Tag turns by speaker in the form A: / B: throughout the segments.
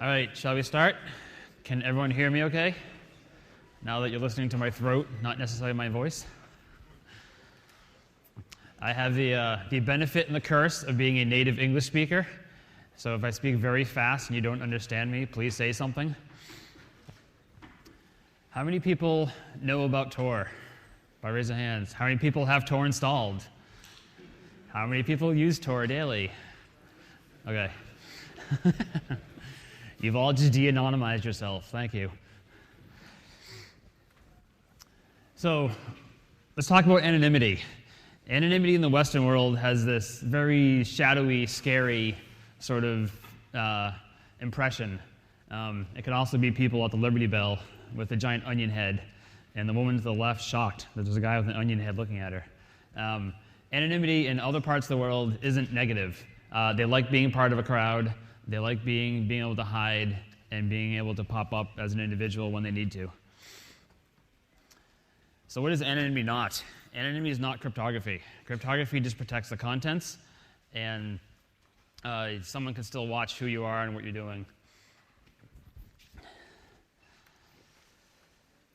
A: All right, shall we start? Can everyone hear me okay? Now that you're listening to my throat, not necessarily my voice. I have the benefit and the curse of being a native English speaker. So if I speak very fast and you don't understand me, please say something. How many people know about Tor? By raise of hands. How many people have Tor installed? How many people use Tor daily? Okay. You've all just de-anonymized yourself. Thank you. So let's talk about anonymity. Anonymity in the Western world has this very shadowy, scary sort of impression. It can also be people at the Liberty Bell with a giant onion head, and the woman to the left shocked that there's a guy with an onion head looking at her. Anonymity in other parts of the world isn't negative. They like being part of a crowd. They like being able to hide and being able to pop up as an individual when they need to. So what is anonymity not? Anonymity is not cryptography. Cryptography just protects the contents, and someone can still watch who you are and what you're doing.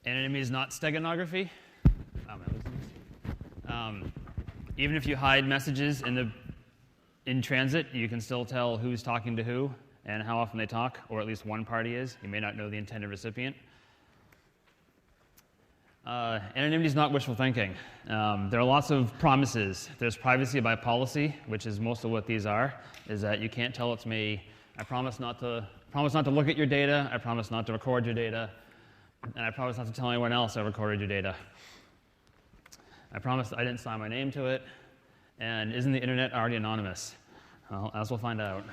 A: Anonymity is not steganography. Even if you hide messages in transit, you can still tell who's talking to who and how often they talk, or at least one party is. You may not know the intended recipient. Anonymity is not wishful thinking. There are lots of promises. There's privacy by policy, which is most of what these are, is that you can't tell it's me. I promise not to look at your data. I promise not to record your data. And I promise not to tell anyone else I recorded your data. I promise I didn't sign my name to it. And isn't the internet already anonymous? Well, as we'll find out.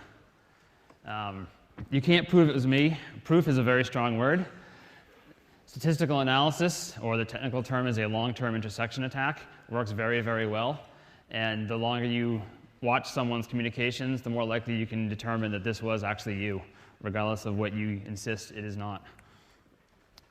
A: You can't prove it was me. Proof is a very strong word. Statistical analysis, or the technical term is a long-term intersection attack, works very, very well. And the longer you watch someone's communications, the more likely you can determine that this was actually you, regardless of what you insist it is not.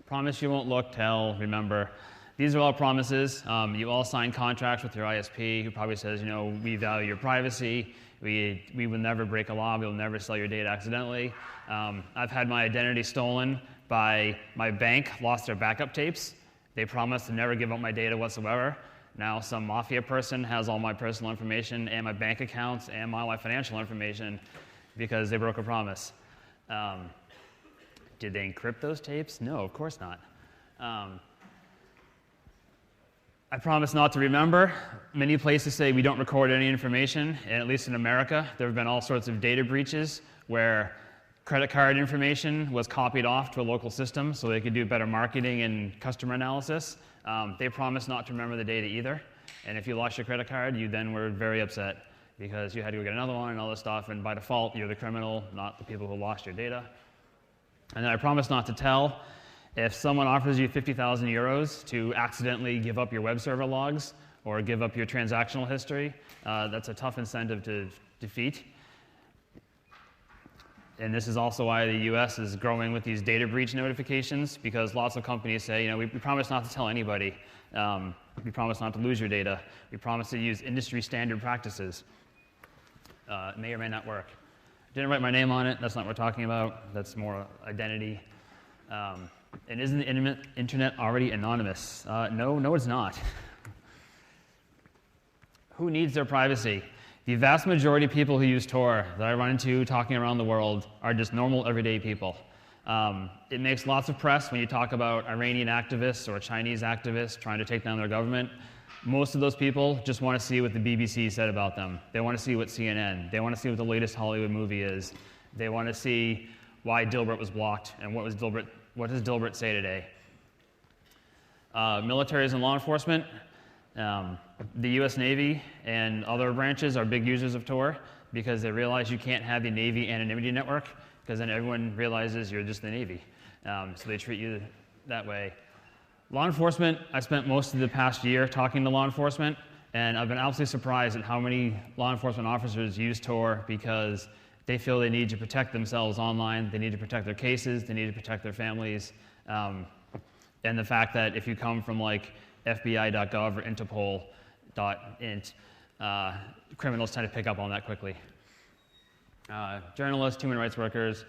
A: Promise you won't look, tell, remember. These are all promises. You all sign contracts with your ISP who probably says, we value your privacy. We will never break a law. We will never sell your data accidentally. I've had my identity stolen by my bank, lost their backup tapes. They promised to never give up my data whatsoever. Now some mafia person has all my personal information and my bank accounts and all my financial information because they broke a promise. Did they encrypt those tapes? No, of course not. I promise not to remember. Many places say we don't record any information, and at least in America, there have been all sorts of data breaches where credit card information was copied off to a local system so they could do better marketing and customer analysis. They promised not to remember the data either, and if you lost your credit card, you then were very upset because you had to go get another one and all this stuff, and by default, you're the criminal, not the people who lost your data. And then I promise not to tell. If someone offers you 50,000 euros to accidentally give up your web server logs or give up your transactional history, that's a tough incentive to defeat. And this is also why the US is growing with these data breach notifications, because lots of companies say, we promise not to tell anybody. We promise not to lose your data. We promise to use industry standard practices. It may or may not work. Didn't write my name on it. That's not what we're talking about. That's more identity. And isn't the internet already anonymous? No, it's not. Who needs their privacy? The vast majority of people who use Tor that I run into talking around the world are just normal, everyday people. It makes lots of press when you talk about Iranian activists or Chinese activists trying to take down their government. Most of those people just want to see what the BBC said about them. They want to see what CNN. They want to see what the latest Hollywood movie is. They want to see why Dilbert was blocked and what does Dilbert say today. Militaries and law enforcement, the US Navy and other branches are big users of Tor because they realize you can't have the Navy anonymity network because then everyone realizes you're just the Navy. So they treat you that way. Law enforcement, I spent most of the past year talking to law enforcement, and I've been absolutely surprised at how many law enforcement officers use Tor because they feel they need to protect themselves online, they need to protect their cases, they need to protect their families, and the fact that if you come from like FBI.gov or Interpol.int, criminals tend to pick up on that quickly. Journalists, human rights workers,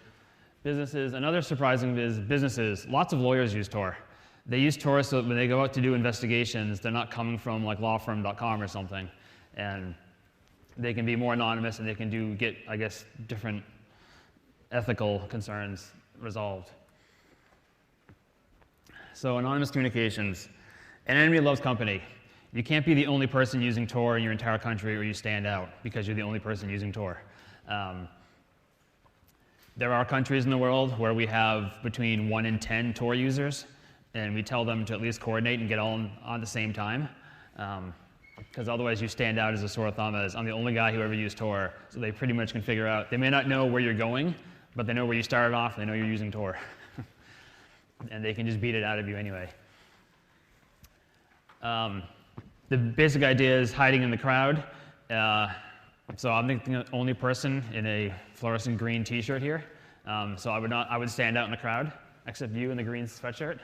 A: Businesses, another surprising is businesses. Lots of lawyers use Tor. They use Tor so that when they go out to do investigations, they're not coming from like lawfirm.com or something. And they can be more anonymous and they can get, I guess, different ethical concerns resolved. So anonymous communications. An enemy loves company. You can't be the only person using Tor in your entire country or you stand out because you're the only person using Tor. There are countries in the world where we have between 1 and 10 Tor users, and we tell them to at least coordinate and get all on the same time. Because otherwise you stand out as a sore thumb as I'm the only guy who ever used Tor, so they pretty much can figure out, they may not know where you're going, but they know where you started off, and they know you're using Tor. And they can just beat it out of you anyway. The basic idea is hiding in the crowd. So I'm the only person in a fluorescent green t-shirt here. So I would stand out in the crowd, except you in the green sweatshirt.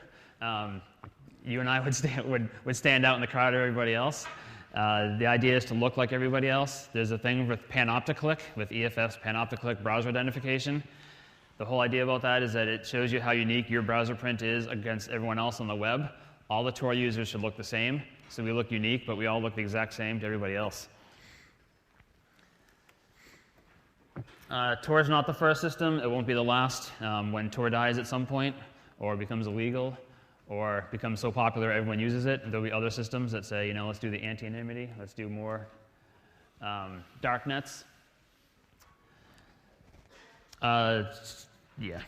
A: You and I would stand out in the crowd of everybody else. The idea is to look like everybody else. There's a thing with panopticlick, with EFF's panopticlick browser identification. The whole idea about that is that it shows you how unique your browser print is against everyone else on the web. All the Tor users should look the same, so we look unique, but we all look the exact same to everybody else. Tor is not the first system. It won't be the last. When Tor dies at some point, or becomes illegal, or becomes so popular everyone uses it, there'll be other systems that say, let's do the anti-anonymity, let's do more darknets. Yeah.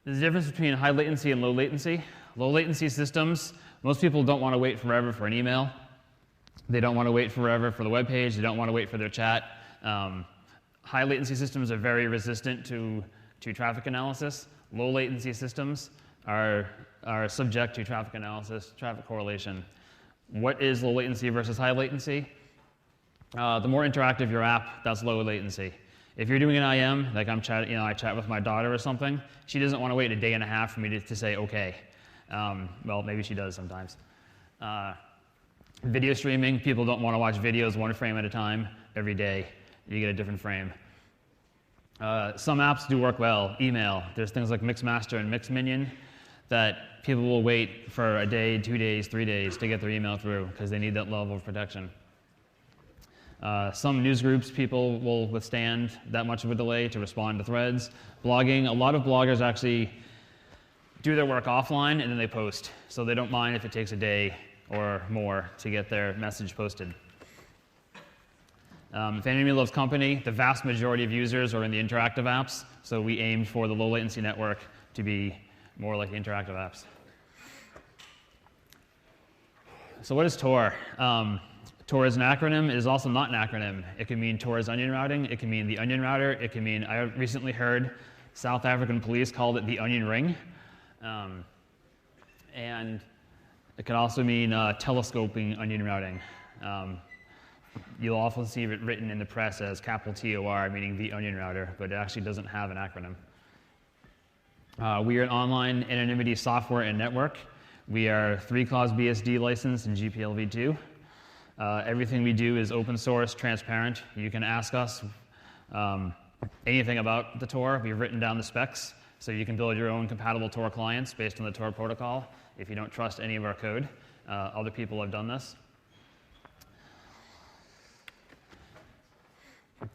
A: There's a difference between high latency and low latency. Low latency systems, most people don't want to wait forever for an email. They don't want to wait forever for the web page. They don't want to wait for their chat. High latency systems are very resistant to traffic analysis. Low latency systems are subject to traffic analysis, traffic correlation. What is low latency versus high latency? The more interactive your app, that's low latency. If you're doing an IM, like I chat with my daughter or something, she doesn't want to wait a day and a half for me to say okay. Well, maybe she does sometimes. Video streaming, people don't want to watch videos one frame at a time every day. You get a different frame. Some apps do work well. Email, there's things like Mixmaster and Mixminion that people will wait for a day, 2 days, 3 days to get their email through because they need that level of protection. Some news groups, people will withstand that much of a delay to respond to threads. Blogging, a lot of bloggers actually do their work offline and then they post. So they don't mind if it takes a day or more to get their message posted. If enemy loves company, the vast majority of users are in the interactive apps, so we aimed for the low latency network to be more like the interactive apps. So what is Tor? Tor is an acronym. It is also not an acronym. It can mean Tor is onion routing. It can mean the onion router. It can mean, I recently heard South African police called it the onion ring. And it can also mean telescoping onion routing. You'll often see it written in the press as capital TOR, meaning the onion router, but it actually doesn't have an acronym. We are an online anonymity software and network. We are 3-clause BSD licensed in GPLv2. Everything we do is open source, transparent. You can ask us anything about the Tor. We've written down the specs, so you can build your own compatible Tor clients based on the Tor protocol if you don't trust any of our code. Other people have done this.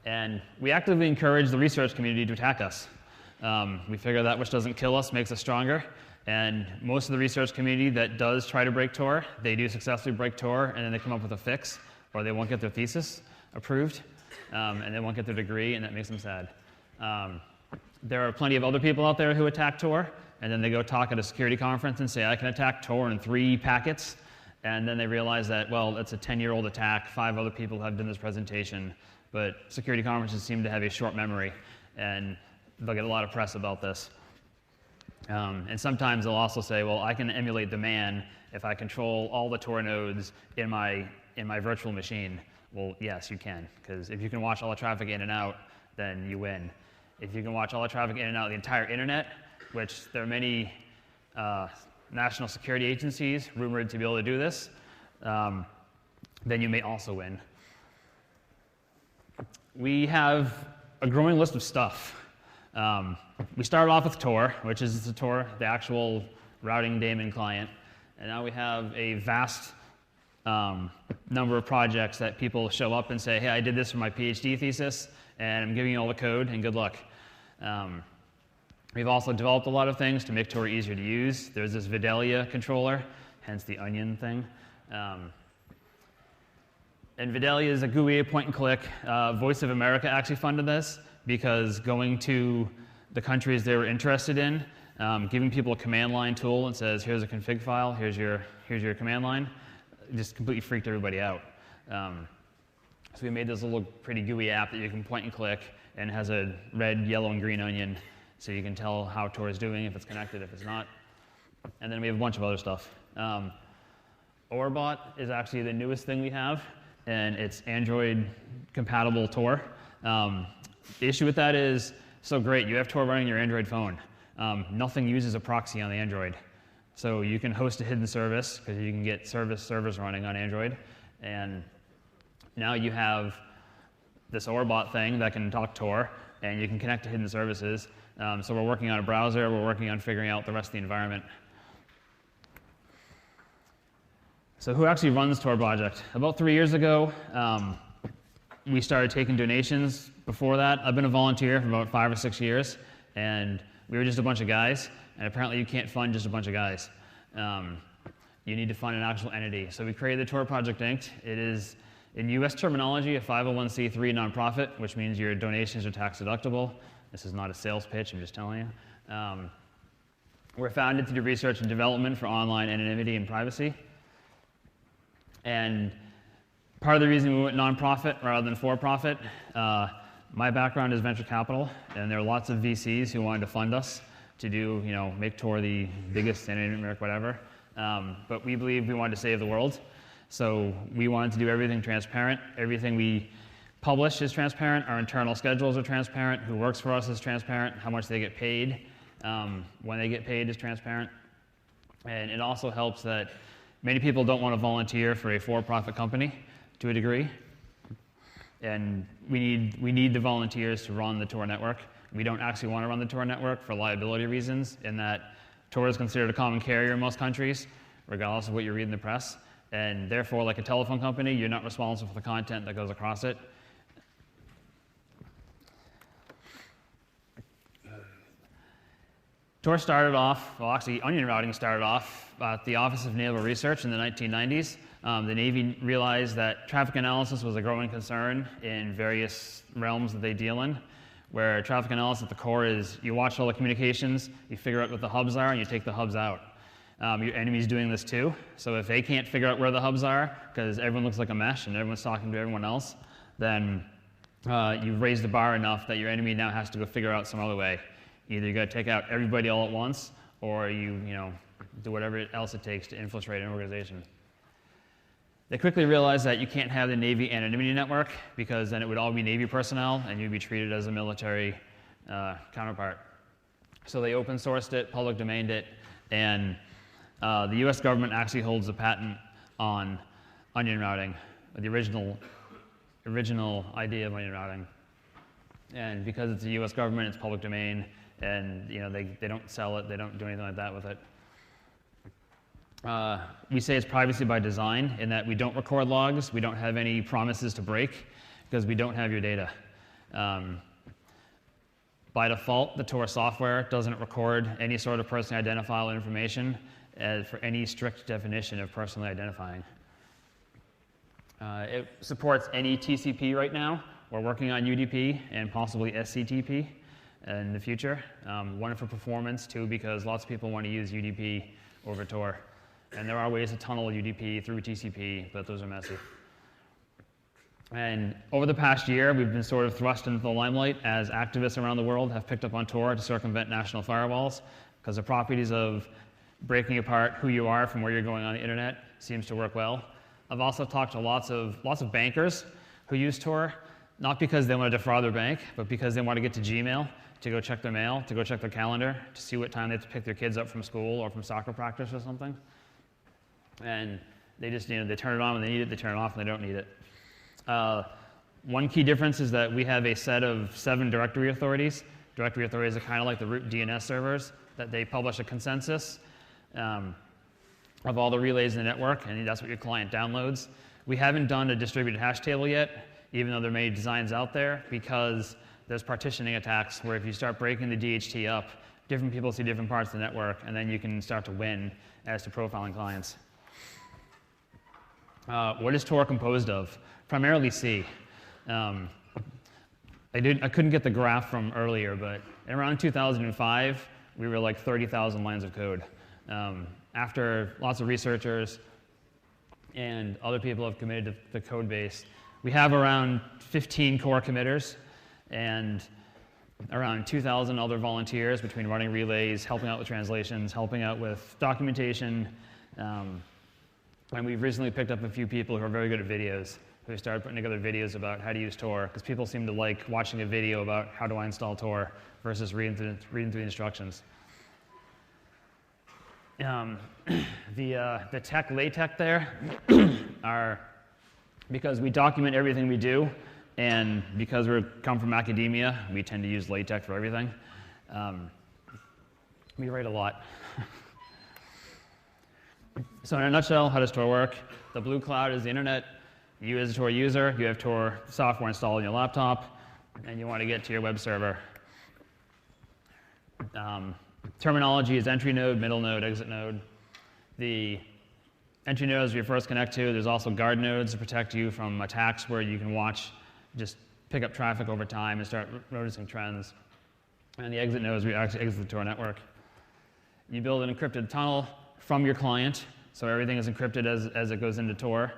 A: And we actively encourage the research community to attack us. We figure that which doesn't kill us makes us stronger. And most of the research community that does try to break Tor, they do successfully break Tor, and then they come up with a fix, or they won't get their thesis approved, and they won't get their degree, and that makes them sad. There are plenty of other people out there who attack Tor, and then they go talk at a security conference and say, I can attack Tor in 3 packets, and then they realize that, well, that's a 10-year-old attack. 5 other people have done this presentation, but security conferences seem to have a short memory, and they'll get a lot of press about this. And sometimes they'll also say, well, I can emulate the man if I control all the Tor nodes in my virtual machine. Well, yes, you can, because if you can watch all the traffic in and out, then you win. If you can watch all the traffic in and out of the entire internet, which there are many national security agencies rumored to be able to do this, then you may also win. We have a growing list of stuff. We started off with Tor, which is the Tor, the actual routing daemon client. And now we have a vast number of projects that people show up and say, hey, I did this for my PhD thesis, and I'm giving you all the code, and good luck. We've also developed a lot of things to make Tor easier to use. There's this Vidalia controller, hence the onion thing. And Vidalia is a GUI, a point and click. Voice of America actually funded this because going to the countries they were interested in, giving people a command line tool and says, here's a config file, here's your command line, just completely freaked everybody out. So we made this little pretty GUI app that you can point and click and has a red, yellow, and green onion so you can tell how Tor is doing, if it's connected, if it's not. And then we have a bunch of other stuff. Orbot is actually the newest thing we have, and it's Android-compatible Tor. The issue with that is, so great, you have Tor running your Android phone. Nothing uses a proxy on the Android. So you can host a hidden service, because you can get servers running on Android. And now you have this Orbot thing that can talk Tor, and you can connect to hidden services. So we're working on a browser. We're working on figuring out the rest of the environment. So who actually runs Tor project? About 3 years ago, we started taking donations. Before that, I've been a volunteer for about 5 or 6 years, and we were just a bunch of guys, and apparently you can't fund just a bunch of guys. You need to fund an actual entity. So we created the Tor Project Inc. It is, in US terminology, a 501c3 nonprofit, which means your donations are tax deductible. This is not a sales pitch, I'm just telling you. We're founded to do research and development for online anonymity and privacy. And part of the reason we went nonprofit rather than for-profit, my background is venture capital, and there are lots of VCs who wanted to fund us to do, make Tor the biggest anonymity network, whatever. But we believe we wanted to save the world. So we wanted to do everything transparent. Everything we publish is transparent. Our internal schedules are transparent. Who works for us is transparent. How much they get paid, when they get paid is transparent. And it also helps that many people don't want to volunteer for a for-profit company to a degree. And we need the volunteers to run the Tor network. We don't actually want to run the Tor network for liability reasons, in that Tor is considered a common carrier in most countries, regardless of what you read in the press. And therefore, like a telephone company, you're not responsible for the content that goes across it. Tor started off, well, actually, onion routing started off at the Office of Naval Research in the 1990s. The Navy realized that traffic analysis was a growing concern in various realms that they deal in, where traffic analysis at the core is you watch all the communications, you figure out what the hubs are, and you take the hubs out. Your enemy's doing this too. So if they can't figure out where the hubs are, because everyone looks like a mesh and everyone's talking to everyone else, then you've raised the bar enough that your enemy now has to go figure out some other way. Either you got to take out everybody all at once, or you do whatever else it takes to infiltrate an organization. They quickly realized that you can't have the Navy anonymity network, because then it would all be Navy personnel, and you'd be treated as a military counterpart. So they open sourced it, public domained it, and the US government actually holds a patent on onion routing, the original idea of onion routing. And because it's the US government, it's public domain, and they don't sell it, they don't do anything like that with it. We say it's privacy by design, in that we don't record logs, we don't have any promises to break, because we don't have your data. By default, the Tor software doesn't record any sort of personally identifiable information for any strict definition of personally identifying. It supports any TCP right now. We're working on UDP and possibly SCTP in the future. One, for performance, two, because lots of people want to use UDP over Tor. And there are ways to tunnel UDP through TCP, but those are messy. And over the past year, we've been sort of thrust into the limelight as activists around the world have picked up on Tor to circumvent national firewalls, because the properties of breaking apart who you are from where you're going on the internet seems to work well. I've also talked to lots of bankers who use Tor, not because they want to defraud their bank, but because they want to get to Gmail to go check their mail, to go check their calendar, to see what time they have to pick their kids up from school or from soccer practice or something. And they just, they turn it on when they need it, they turn it off when they don't need it. One key difference is that we have a set of 7 directory authorities Directory authorities are kind of like the root DNS servers, that they publish a consensus of all the relays in the network, and that's what your client downloads. We haven't done a distributed hash table yet, even though there are many designs out there, because there's partitioning attacks where if you start breaking the DHT up, different people see different parts of the network, and then you can start to win as to profiling clients. What is Tor composed of? Primarily C. I couldn't get the graph from earlier, but around 2005, we were like 30,000 lines of code. After lots of researchers and other people have committed to the code base, we have around 15 core committers and around 2,000 other volunteers between running relays, helping out with translations, helping out with documentation. And we've recently picked up a few people who are very good at videos, who started putting together videos about how to use Tor, because people seem to like watching a video about how do I install Tor versus reading through the instructions. The tech LaTeX there are, because we document everything we do, and because we come from academia, we tend to use LaTeX for everything. We write a lot. So in a nutshell, how does Tor work? The blue cloud is the internet. You as a Tor user, you have Tor software installed on your laptop, and you want to get to your web server. Terminology is entry node, middle node, exit node. The entry nodes you first connect to. There's also guard nodes to protect you from attacks where you can watch, just pick up traffic over time and start noticing trends. And the exit nodes, we actually exit the Tor network. You build an encrypted tunnel from your client, so everything is encrypted as it goes into Tor,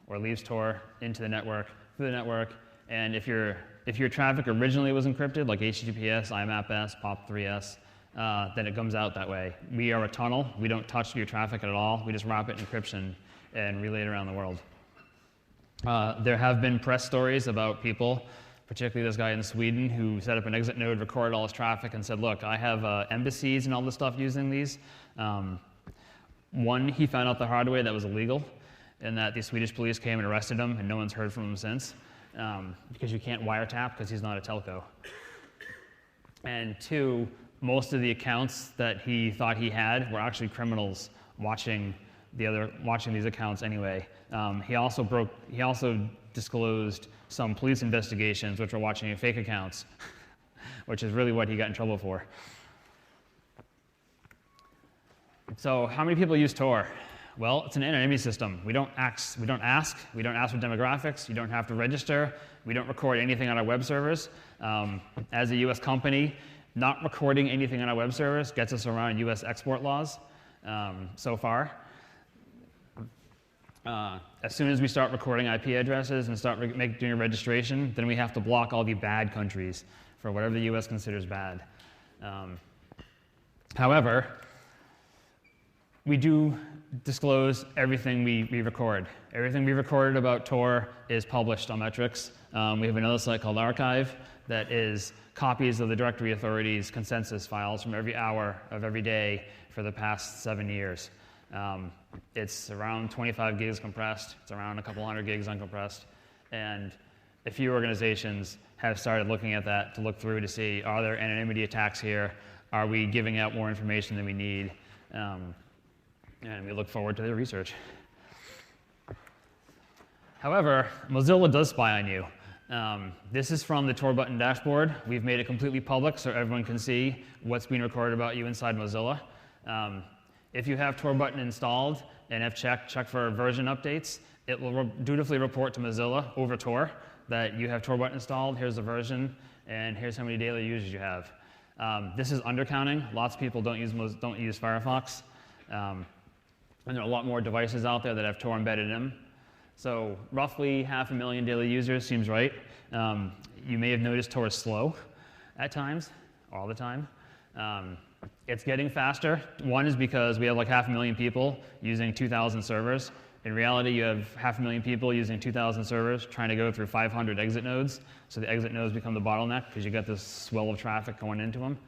A: or leaves Tor into the network, through the network. And if your traffic originally was encrypted, like HTTPS, IMAP-S, POP3S, then it comes out that way. We are a tunnel. We don't touch your traffic at all. We just wrap it in encryption and relay it around the world. There have been press stories about people, particularly this guy in Sweden, who set up an exit node, recorded all his traffic, and said, look, I have embassies and all this stuff using these. One, he found out the hard way that was illegal, and that the Swedish police came and arrested him, and no one's heard from him since, because you can't wiretap because he's not a telco. And two, most of the accounts that he thought he had were actually criminals watching these accounts anyway. He also disclosed some police investigations which were watching fake accounts, which is really what he got in trouble for. So how many people use Tor? Well, it's an anonymity system. We don't ask for demographics. You don't have to register. We don't record anything on our web servers. As a US company, not recording anything on our web servers gets us around US export laws so far. As soon as we start recording IP addresses and start doing a registration, then we have to block all the bad countries for whatever the US considers bad. However, we do disclose everything we record. Everything we recorded about Tor is published on Metrics. We have another site called Archive that is copies of the directory authorities' consensus files from every hour of every day for the past 7 years. It's around 25 gigs compressed. It's around a couple hundred gigs uncompressed. And a few organizations have started looking at that to look through to see, are there anonymity attacks here? Are we giving out more information than we need? And we look forward to the research. However, Mozilla does spy on you. This is from the Tor button dashboard. We've made it completely public so everyone can see what's being recorded about you inside Mozilla. If you have Tor button installed and have checked for version updates, it will dutifully report to Mozilla over Tor that you have Tor button installed, here's the version, and here's how many daily users you have. This is undercounting. Lots of people don't use Firefox. And there are a lot more devices out there that have Tor embedded in them. So roughly 500,000 daily users seems right. You may have noticed Tor is slow at times, all the time. It's getting faster. One is because we have like 500,000 people using 2,000 servers. In reality, you have 500,000 people using 2,000 servers trying to go through 500 exit nodes. So the exit nodes become the bottleneck because you got this swell of traffic going into them.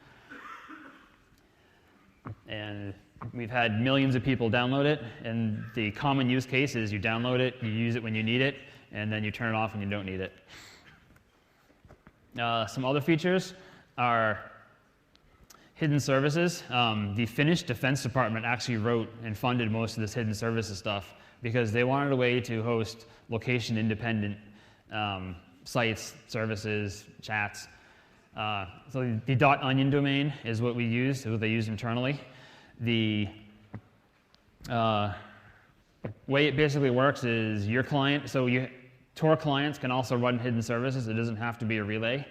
A: And we've had millions of people download it, and the common use case is you download it, you use it when you need it, and then you turn it off when you don't need it. Some other features are Hidden services. The Finnish Defense Department actually wrote and funded most of this hidden services stuff because they wanted a way to host location-independent sites, services, chats. So the .onion domain is what we use, is what they use internally. The way it basically works is your client, so Tor clients can also run hidden services. It doesn't have to be a relay.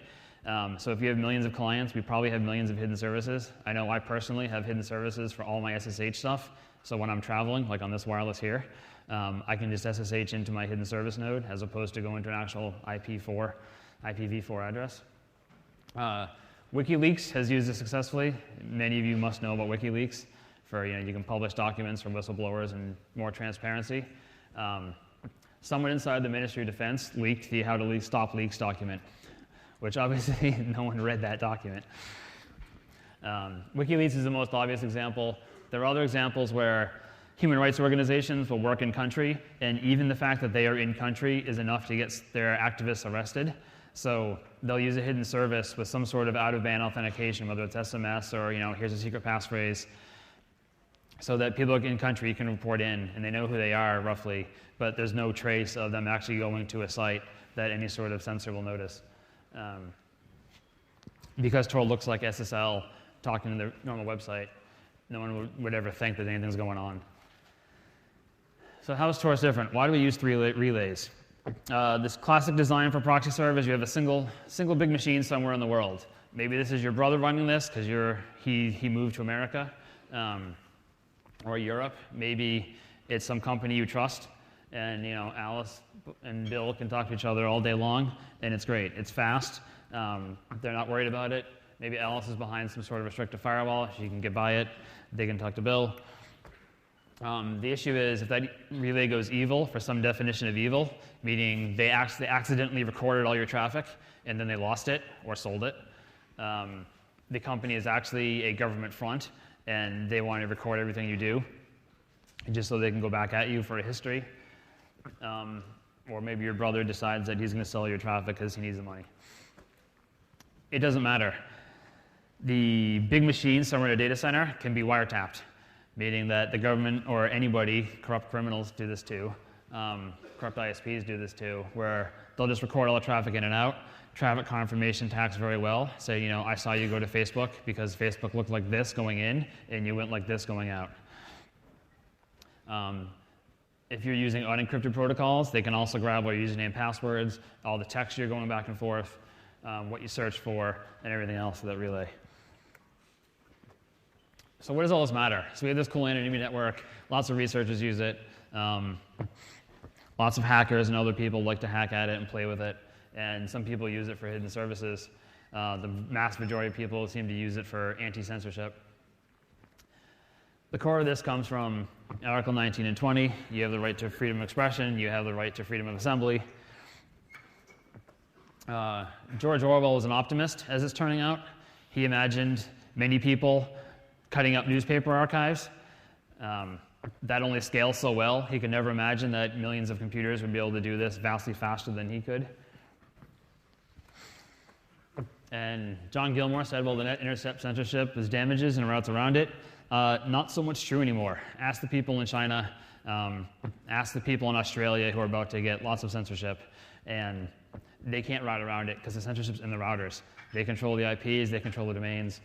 A: So if you have millions of clients, we probably have millions of hidden services. I know I personally have hidden services for all my SSH stuff. So when I'm traveling, like on this wireless here, I can just SSH into my hidden service node as opposed to going to an actual IPv4 address. WikiLeaks has used this successfully. Many of you must know about WikiLeaks. For you can publish documents from whistleblowers and more transparency. Someone inside the Ministry of Defense leaked the How to Stop Leaks document, which obviously no one read that document. WikiLeaks is the most obvious example. There are other examples where human rights organizations will work in country, and even the fact that they are in country is enough to get their activists arrested. So they'll use a hidden service with some sort of out-of-band authentication, whether it's SMS or here's a secret passphrase, so that people in country can report in, and they know who they are roughly, but there's no trace of them actually going to a site that any sort of censor will notice. Because Tor looks like SSL talking to their normal website, no one would ever think that anything's going on. So how is Tor different? Why do we use three relays? This classic design for proxy servers, you have a single big machine somewhere in the world. Maybe this is your brother running this because he moved to America or Europe. Maybe it's some company you trust, and Alice and Bill can talk to each other all day long, and it's great. It's fast. They're not worried about it. Maybe Alice is behind some sort of restricted firewall. She can get by it. They can talk to Bill. The issue is if that relay goes evil for some definition of evil, meaning they accidentally recorded all your traffic and then they lost it or sold it. The company is actually a government front and they want to record everything you do just so they can go back at you for a history. Or maybe your brother decides that he's going to sell your traffic because he needs the money. It doesn't matter. The big machine somewhere in a data center can be wiretapped, meaning that the government or anybody, corrupt criminals do this too, corrupt ISPs do this too, where they'll just record all the traffic in and out. Traffic confirmation attacks very well. Say, I saw you go to Facebook because Facebook looked like this going in and you went like this going out. If you're using unencrypted protocols, they can also grab all your username and passwords, all the text you're going back and forth, what you search for, and everything else of that relay. So what does all this matter? So we have this cool anonymity network. Lots of researchers use it. Lots of hackers and other people like to hack at it and play with it. And some people use it for hidden services. The vast majority of people seem to use it for anti-censorship. The core of this comes from Article 19 and 20. You have the right to freedom of expression. You have the right to freedom of assembly. George Orwell was an optimist, as it's turning out. He imagined many people cutting up newspaper archives. That only scales so well. He could never imagine that millions of computers would be able to do this vastly faster than he could. And John Gilmore said, well, the net intercept censorship is damages and routes around it. Not so much true anymore. Ask the people in China, ask the people in Australia who are about to get lots of censorship, and they can't route around it because the censorship's in the routers. They control the IPs, they control the domains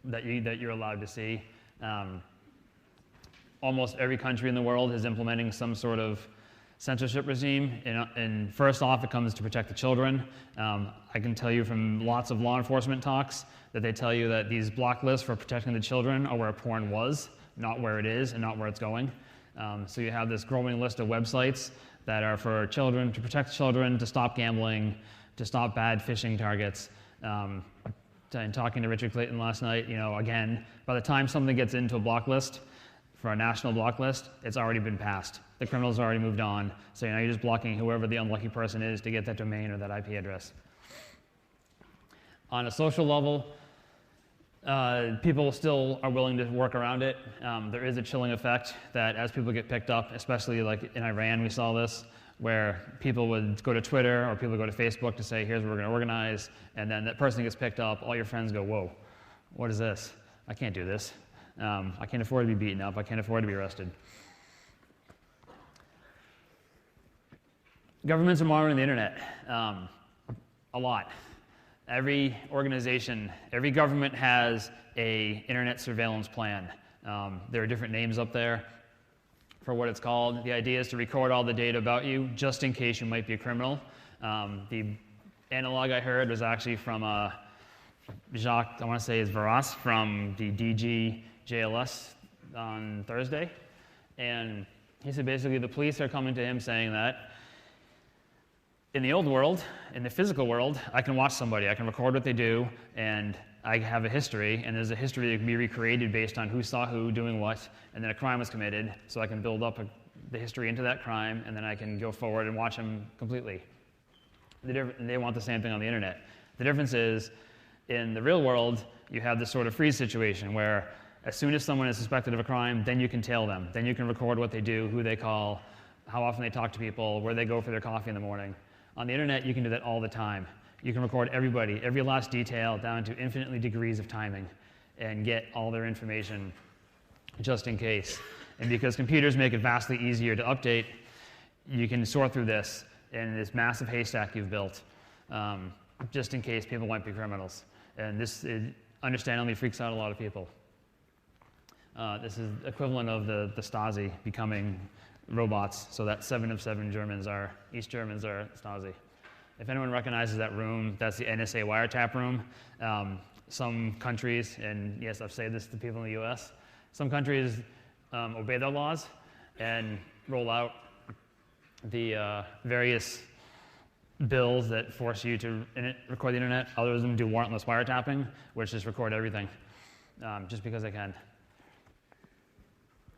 A: that you're allowed to see. Almost every country in the world is implementing some sort of censorship regime, and first off, it comes to protect the children. I can tell you from lots of law enforcement talks that they tell you that these block lists for protecting the children are where porn was, not where it is and not where it's going. So you have this growing list of websites that are for children, to protect children, to stop gambling, to stop bad phishing targets. And talking to Richard Clayton last night, again, by the time something gets into a block list, for a national block list, it's already been passed. The criminals already moved on. So you're just blocking whoever the unlucky person is to get that domain or that IP address. On a social level, people still are willing to work around it. There is a chilling effect that as people get picked up, especially like in Iran, we saw this, where people would go to Twitter or people would go to Facebook to say, here's what we're going to organize, and then that person gets picked up, all your friends go, whoa, what is this? I can't do this. I can't afford to be beaten up. I can't afford to be arrested. Governments are monitoring the internet a lot. Every organization, every government has an internet surveillance plan. There are different names up there for what it's called. The idea is to record all the data about you just in case you might be a criminal. The analog I heard was actually from Jacques, I want to say is Varas, from the DG JLS on Thursday. And he said basically the police are coming to him saying that in the old world, in the physical world, I can watch somebody, I can record what they do, and I have a history, and there's a history that can be recreated based on who saw who doing what, and then a crime was committed, so I can build up the history into that crime, and then I can go forward and watch them completely. They want the same thing on the internet. The difference is, in the real world, you have this sort of freeze situation where as soon as someone is suspected of a crime, then you can tail them. Then you can record what they do, who they call, how often they talk to people, where they go for their coffee in the morning. On the internet, you can do that all the time. You can record everybody, every last detail, down to infinitely degrees of timing, and get all their information just in case. And because computers make it vastly easier to update, you can sort through this in this massive haystack you've built, just in case people might be criminals. And this understandably freaks out a lot of people. This is equivalent of the Stasi becoming robots, so that 7 of 7 East Germans are Stasi. If anyone recognizes that room, that's the NSA wiretap room. Some countries, and yes, I've said this to people in the US, some countries obey their laws and roll out the various bills that force you to record the internet. Others of them do warrantless wiretapping, which is record everything, just because they can.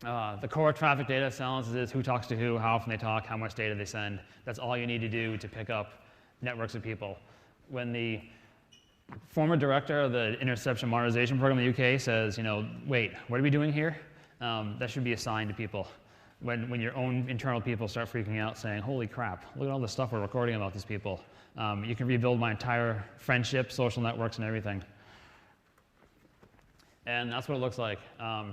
A: The core traffic data analysis is who talks to who, how often they talk, how much data they send. That's all you need to do to pick up networks of people. When the former director of the interception modernization program in the UK says, wait, what are we doing here? That should be a sign to people. When your own internal people start freaking out saying, holy crap, look at all the stuff we're recording about these people. You can rebuild my entire friendship, social networks, and everything. And that's what it looks like.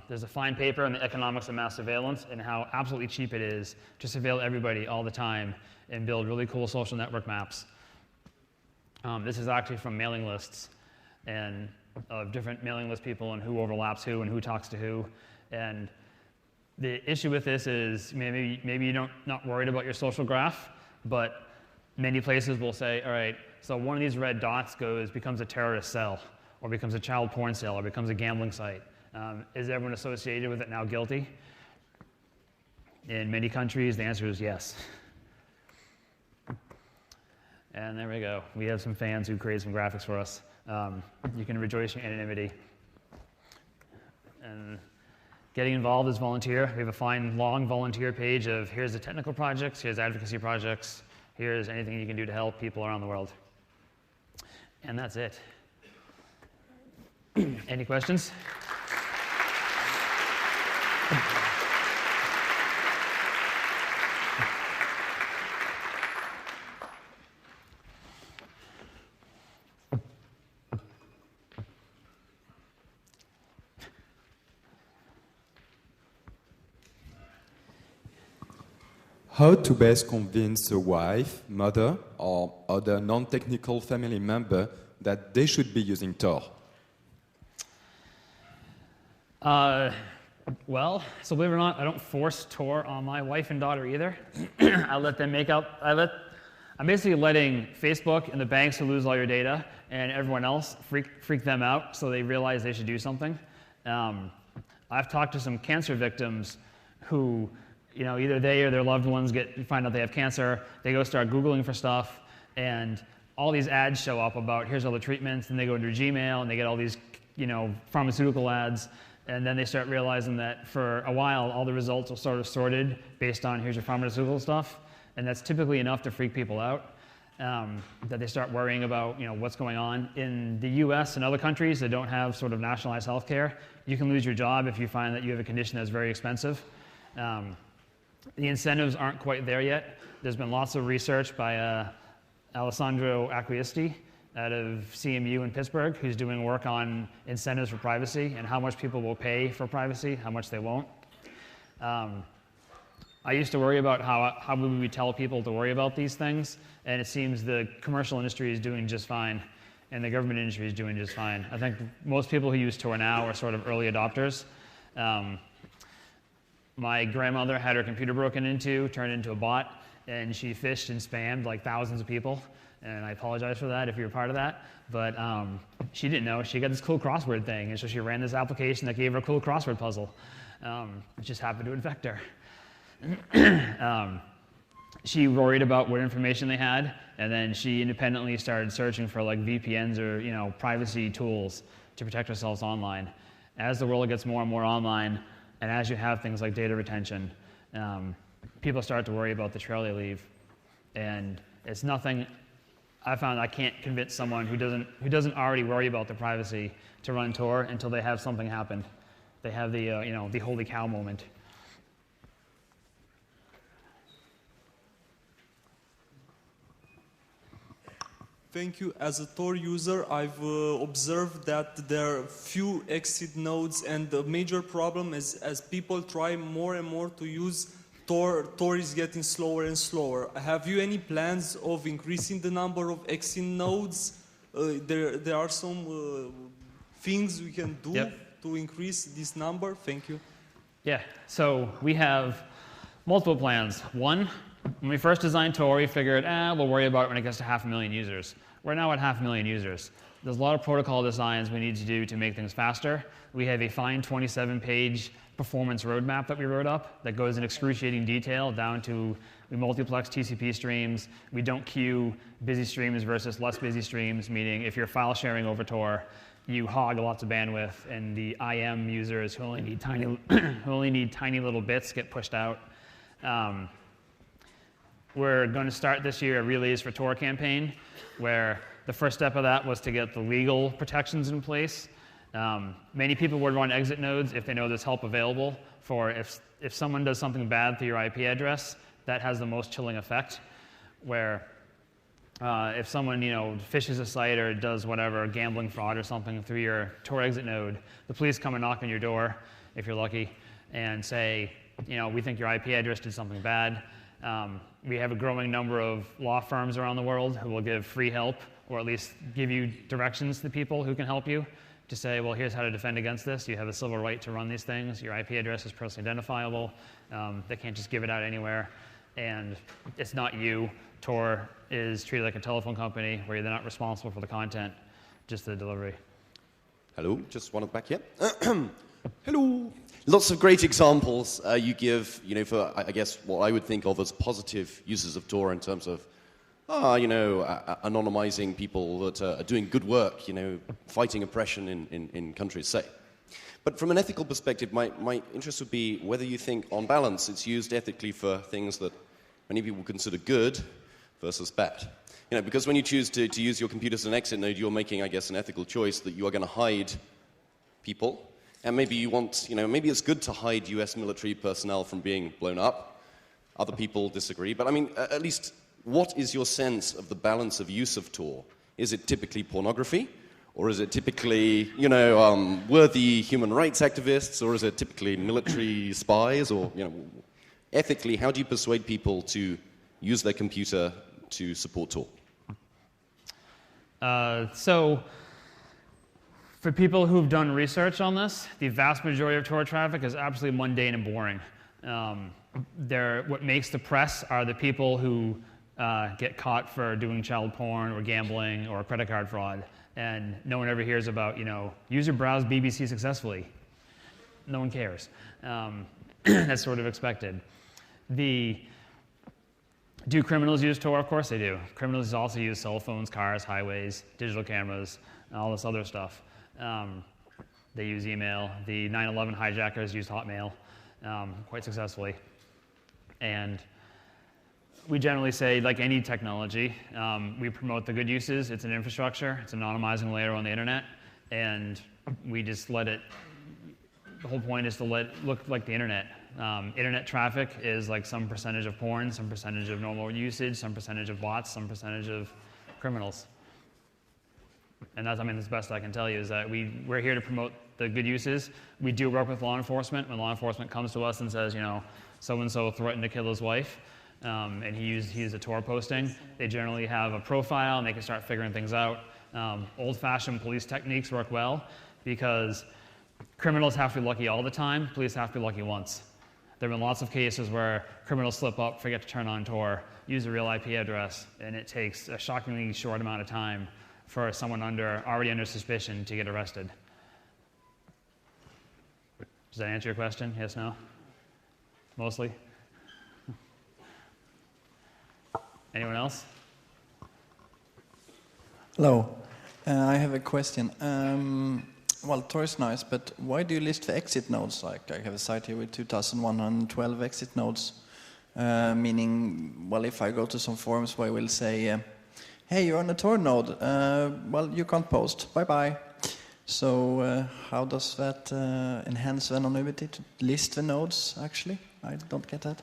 A: There's a fine paper on the economics of mass surveillance and how absolutely cheap it is to surveil everybody all the time and build really cool social network maps. This is actually from mailing lists and of different mailing list people and who overlaps who and who talks to who. And the issue with this is maybe you're not worried about your social graph, but many places will say, all right, so one of these red dots becomes a terrorist cell, or becomes a child porn cell, or becomes a gambling site. Is everyone associated with it now guilty? In many countries, the answer is yes. And there we go. We have some fans who create some graphics for us. You can rejoice in your anonymity. And getting involved is volunteer. We have a fine, long volunteer page of here's the technical projects, here's advocacy projects, here's anything you can do to help people around the world. And that's it. Any questions?
B: How to best convince a wife, mother, or other non-technical family member that they should be using Tor?
A: Well, so believe it or not, I don't force Tor on my wife and daughter either. I let them I'm basically letting Facebook and the banks who lose all your data and everyone else freak them out so they realize they should do something. I've talked to some cancer victims who, either they or their loved ones find out they have cancer, they go start Googling for stuff, and all these ads show up about here's all the treatments, and they go into Gmail and they get all these, pharmaceutical ads. And then they start realizing that for a while, all the results are sort of sorted based on here's your pharmaceutical stuff. And that's typically enough to freak people out, that they start worrying about what's going on. In the US and other countries that don't have sort of nationalized health care, you can lose your job if you find that you have a condition that's very expensive. The incentives aren't quite there yet. There's been lots of research by Alessandro Acquisti out of CMU in Pittsburgh who's doing work on incentives for privacy and how much people will pay for privacy, how much they won't. I used to worry about how would we tell people to worry about these things, and it seems the commercial industry is doing just fine, and the government industry is doing just fine. I think most people who use Tor now are sort of early adopters. My grandmother had her computer broken into, turned into a bot, and she phished and spammed like thousands of people, and I apologize for that if you're part of that, but she didn't know. She got this cool crossword thing, and so she ran this application that gave her a cool crossword puzzle. It just happened to infect her. She worried about what information they had, and then she independently started searching for like VPNs or privacy tools to protect herself online. As the world gets more and more online, and as you have things like data retention, people start to worry about the trail they leave. And it's nothing. I found I can't convince someone who doesn't already worry about their privacy to run Tor until they have something happen. They have the holy cow moment.
C: Thank you. As a Tor user, I've observed that there are few xvid nodes, and the major problem is as people try more and more to use Tor is getting slower and slower. Have you any plans of increasing the number of xvid nodes? There are some things we can do to increase this number. Thank you.
A: Yeah, so we have multiple plans. One, when we first designed Tor, we figured, we'll worry about it when it gets to 500,000 users. We're now at 500,000 users. There's a lot of protocol designs we need to do to make things faster. We have a fine 27-page performance roadmap that we wrote up that goes in excruciating detail down to we multiplex TCP streams. We don't queue busy streams versus less busy streams, meaning if you're file sharing over Tor, you hog lots of bandwidth, and the IM users who only need tiny little bits get pushed out. We're going to start this year a Relays for Tor campaign, where the first step of that was to get the legal protections in place. Many people would run exit nodes if they know there's help available for if someone does something bad to your IP address, that has the most chilling effect, where if someone phishes a site or does whatever, gambling fraud or something through your Tor exit node, the police come and knock on your door, if you're lucky, and say, we think your IP address did something bad. We have a growing number of law firms around the world who will give free help, or at least give you directions to people who can help you to say, well, here's how to defend against this. You have a civil right to run these things. Your IP address is personally identifiable. They can't just give it out anywhere. And it's not you. Tor is treated like a telephone company where you're not responsible for the content, just the delivery.
D: Hello, just one at the back here. Hello. Lots of great examples you give, for, I guess, what I would think of as positive uses of Tor in terms of, anonymizing people that are doing good work, fighting oppression in countries, say. But from an ethical perspective, my interest would be whether you think, on balance, it's used ethically for things that many people consider good versus bad. Because when you choose to use your computer as an exit node, you're making, I guess, an ethical choice that you are going to hide people. And maybe you want, maybe it's good to hide US military personnel from being blown up. Other people disagree. But I mean, at least, what is your sense of the balance of use of Tor? Is it typically pornography? Or is it typically, worthy human rights activists? Or is it typically military spies? Or, ethically, how do you persuade people to use their computer to support Tor?
A: For people who've done research on this, the vast majority of Tor traffic is absolutely mundane and boring. What makes the press are the people who get caught for doing child porn or gambling or credit card fraud, and no one ever hears about, user browsed BBC successfully. No one cares. That's sort of expected. Do criminals use Tor? Of course they do. Criminals also use cell phones, cars, highways, digital cameras, and all this other stuff. They use email. The 9/11 hijackers used Hotmail quite successfully. And we generally say, like any technology, we promote the good uses. It's an infrastructure. It's an anonymizing layer on the internet. And we just let it, the whole point is to let it look like the internet. Internet traffic is like some percentage of porn, some percentage of normal usage, some percentage of bots, some percentage of criminals. And that's, I mean, that's the best I can tell you, is that we're here to promote the good uses. We do work with law enforcement. When law enforcement comes to us and says, you know, so-and-so threatened to kill his wife, and he used a Tor posting, they generally have a profile and they can start figuring things out. Old-fashioned police techniques work well because criminals have to be lucky all the time. Police have to be lucky once. There have been lots of cases where criminals slip up, forget to turn on Tor, use a real IP address, and it takes a shockingly short amount of time for someone already under suspicion to get arrested. Does that answer your question? Yes, no? Mostly? Anyone else?
E: Hello. I have a question. Well, Tor is nice, but why do you list the exit nodes? Like, I have a site here with 2,112 exit nodes, meaning, well, if I go to some forums where I will say, hey, you're on a Tor node, well, you can't post, bye-bye. So how does that enhance the anonymity to list the nodes, actually? I don't get that.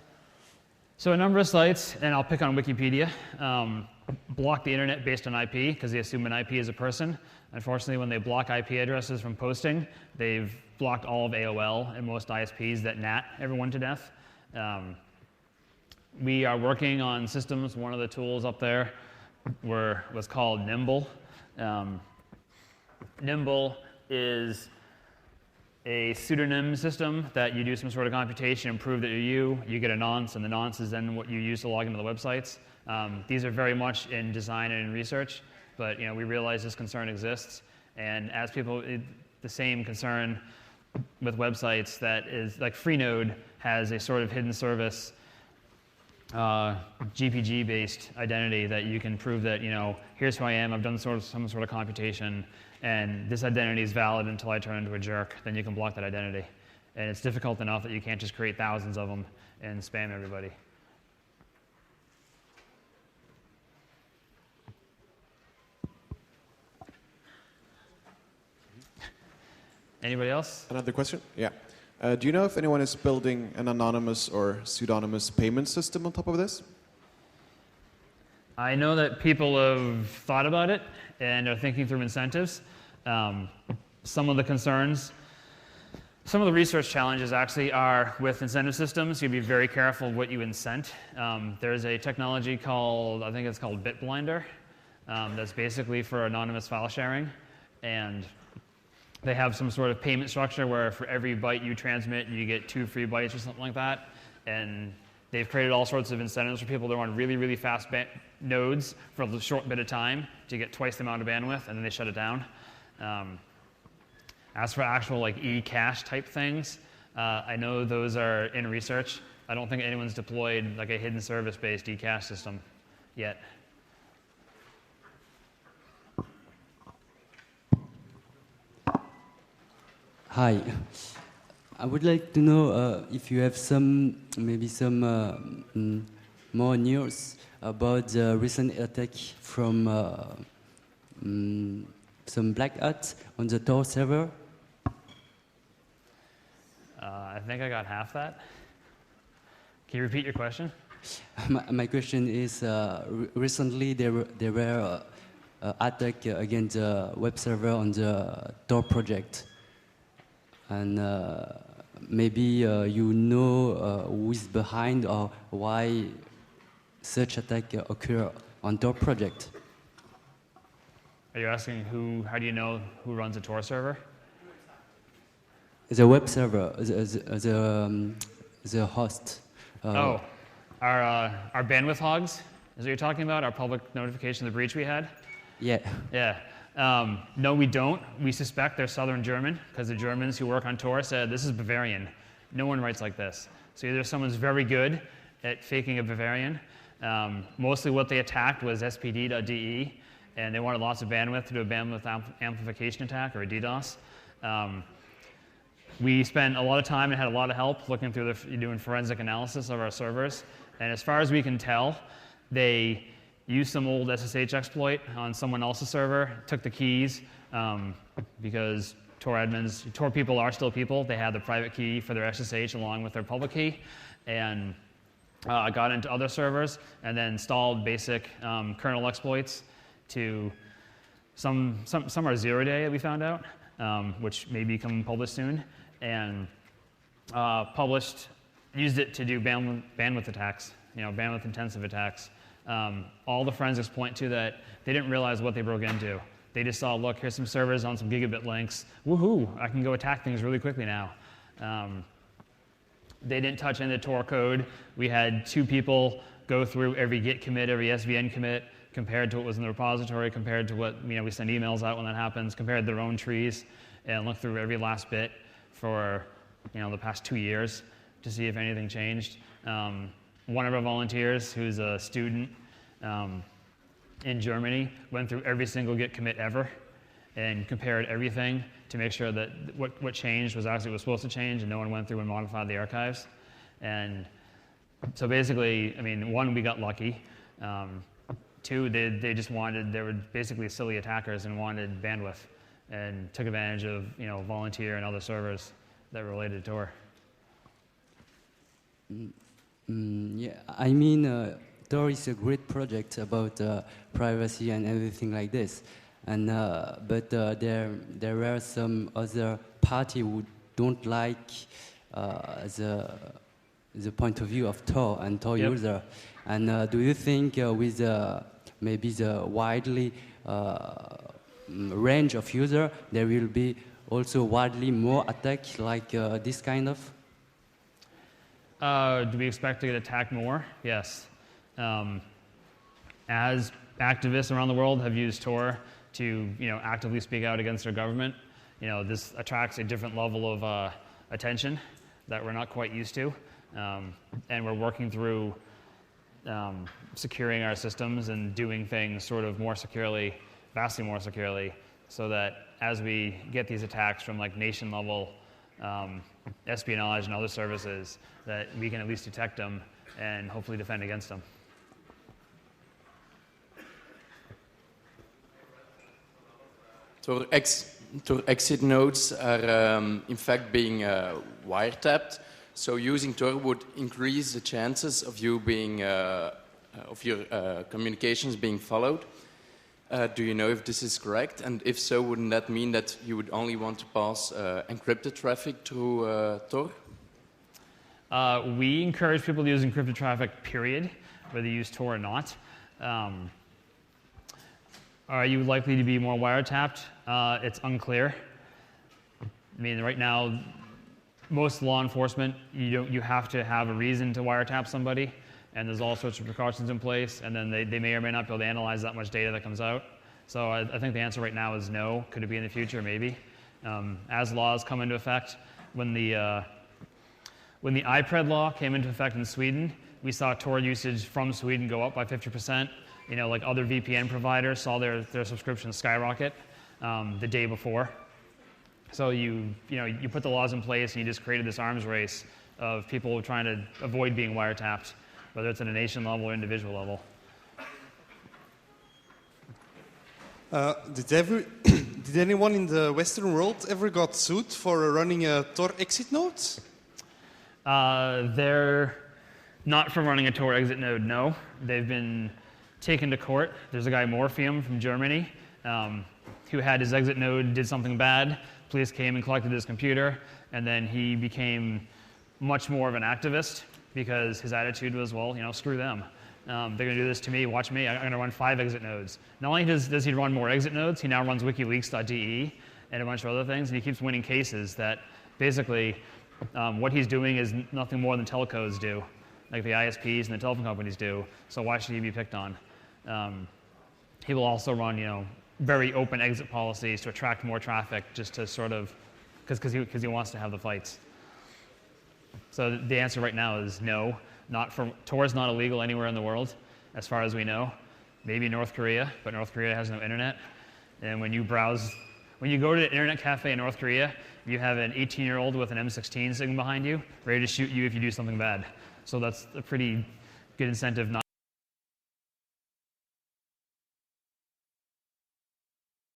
A: So a number of sites, and I'll pick on Wikipedia, block the internet based on IP because they assume an IP is a person. Unfortunately, when they block IP addresses from posting, they've blocked all of AOL and most ISPs that NAT everyone to death. We are working on systems. One of the tools up there was called Nimble. Nimble is a pseudonym system that you do some sort of computation and prove that you're you get a nonce, and the nonce is then what you use to log into the websites. These are very much in design and in research, but we realize this concern exists, and as people, the same concern with websites that is like Freenode has a sort of hidden service GPG-based identity that you can prove that, here's who I am, I've done some sort of computation, and this identity is valid until I turn into a jerk, then you can block that identity. And it's difficult enough that you can't just create thousands of them and spam everybody. Anybody else?
F: Another question? Yeah. Do you know if anyone is building an anonymous or pseudonymous payment system on top of this?
A: I know that people have thought about it and are thinking through incentives. Some of the concerns, some of the research challenges actually are with incentive systems. You have to be very careful what you incent. There's a technology called, I think it's called BitBlinder, that's basically for anonymous file sharing. And they have some sort of payment structure where for every byte you transmit, you get 2 free bytes or something like that. And they've created all sorts of incentives for people that run really, really fast nodes for a short bit of time to get twice the amount of bandwidth, and then they shut it down. As for actual like e-cache type things, I know those are in research. I don't think anyone's deployed like a hidden service-based e-cache system yet.
G: Hi. I would like to know if you have maybe some more news about the recent attack from some black hats on the Tor server.
A: I think I got half that. Can you repeat your question?
G: My question is, recently there were attack against the web server on the Tor project. And maybe you know who is behind or why such attack occur on Tor project.
A: Are you asking how do you know who runs a Tor server?
G: The web server, the host.
A: Our bandwidth hogs? Is what you're talking about? Our public notification of the breach we had?
G: Yeah.
A: Yeah. No, we don't. We suspect they're Southern German because the Germans who work on Tor said, this is Bavarian. No one writes like this. So either someone's very good at faking a Bavarian. Mostly what they attacked was spd.de, and they wanted lots of bandwidth to do a bandwidth amplification attack, or a DDoS. We spent a lot of time and had a lot of help looking through doing forensic analysis of our servers. And as far as we can tell, they used some old SSH exploit on someone else's server, took the keys, because Tor people are still people. They had the private key for their SSH along with their public key, and got into other servers, and then installed basic kernel exploits to Some are 0-day, we found out, which may become published soon, and used it to do bandwidth attacks, bandwidth-intensive attacks. All the forensics point to that they didn't realize what they broke into. They just saw, look, here's some servers on some gigabit links. Woohoo! I can go attack things really quickly now. They didn't touch any of the Tor code. We had 2 people go through every Git commit, every SVN commit, compared to what was in the repository, compared to what we send emails out when that happens, compared to their own trees, and look through every last bit for the past 2 years to see if anything changed. One of our volunteers, who's a student in Germany, went through every single Git commit ever and compared everything to make sure that what changed was actually what was supposed to change, and no one went through and modified the archives. And so basically, one, we got lucky. 2, they were basically silly attackers and wanted bandwidth and took advantage of volunteer and other servers that were related to Tor.
G: Yeah, Tor is a great project about privacy and everything like this, and but there are some other party who don't like the point of view of Tor and Tor user. And do you think with maybe the widely range of user, there will be also widely more attack like this kind of?
A: Do we expect to get attacked more? Yes. As activists around the world have used Tor to actively speak out against their government, this attracts a different level of attention that we're not quite used to. And we're working through securing our systems and doing things sort of more securely, vastly more securely, so that as we get these attacks from nation-level espionage and other services, that we can at least detect them and hopefully defend against them.
H: Tor exit nodes are in fact being wiretapped. So using Tor would increase the chances of you being, of your communications being followed. Do you know if this is correct? And if so, wouldn't that mean that you would only want to pass encrypted traffic through Tor?
A: We encourage people to use encrypted traffic, period, whether you use Tor or not. Are you likely to be more wiretapped? It's unclear. Right now, most law enforcement, you have to have a reason to wiretap somebody, and there's all sorts of precautions in place, and then they may or may not be able to analyze that much data that comes out. So I think the answer right now is no. Could it be in the future? Maybe. As laws come into effect, when the iPred law came into effect in Sweden, we saw Tor usage from Sweden go up by 50%. Other VPN providers saw their subscriptions skyrocket the day before. So you put the laws in place and you just created this arms race of people trying to avoid being wiretapped, whether it's at a nation level or individual level.
I: Did anyone in the Western world ever got sued for running a Tor exit node?
A: They're not for running a Tor exit node, no. They've been taken to court. There's a guy, Morpheum, from Germany, who had his exit node, did something bad. Police came and collected his computer, and then he became much more of an activist because his attitude was, well, screw them. They're going to do this to me, watch me, I'm going to run 5 exit nodes. Not only does he run more exit nodes, he now runs wikileaks.de and a bunch of other things, and he keeps winning cases that basically what he's doing is nothing more than telcos do, like the ISPs and the telephone companies do, so why should he be picked on? He will also run, very open exit policies to attract more traffic, just to sort of, because he wants to have the fights. So the answer right now is no. Tor is not illegal anywhere in the world, as far as we know. Maybe North Korea, but North Korea has no internet. And when you go to the internet cafe in North Korea, you have an 18-year-old with an M16 sitting behind you, ready to shoot you if you do something bad. So that's a pretty good incentive not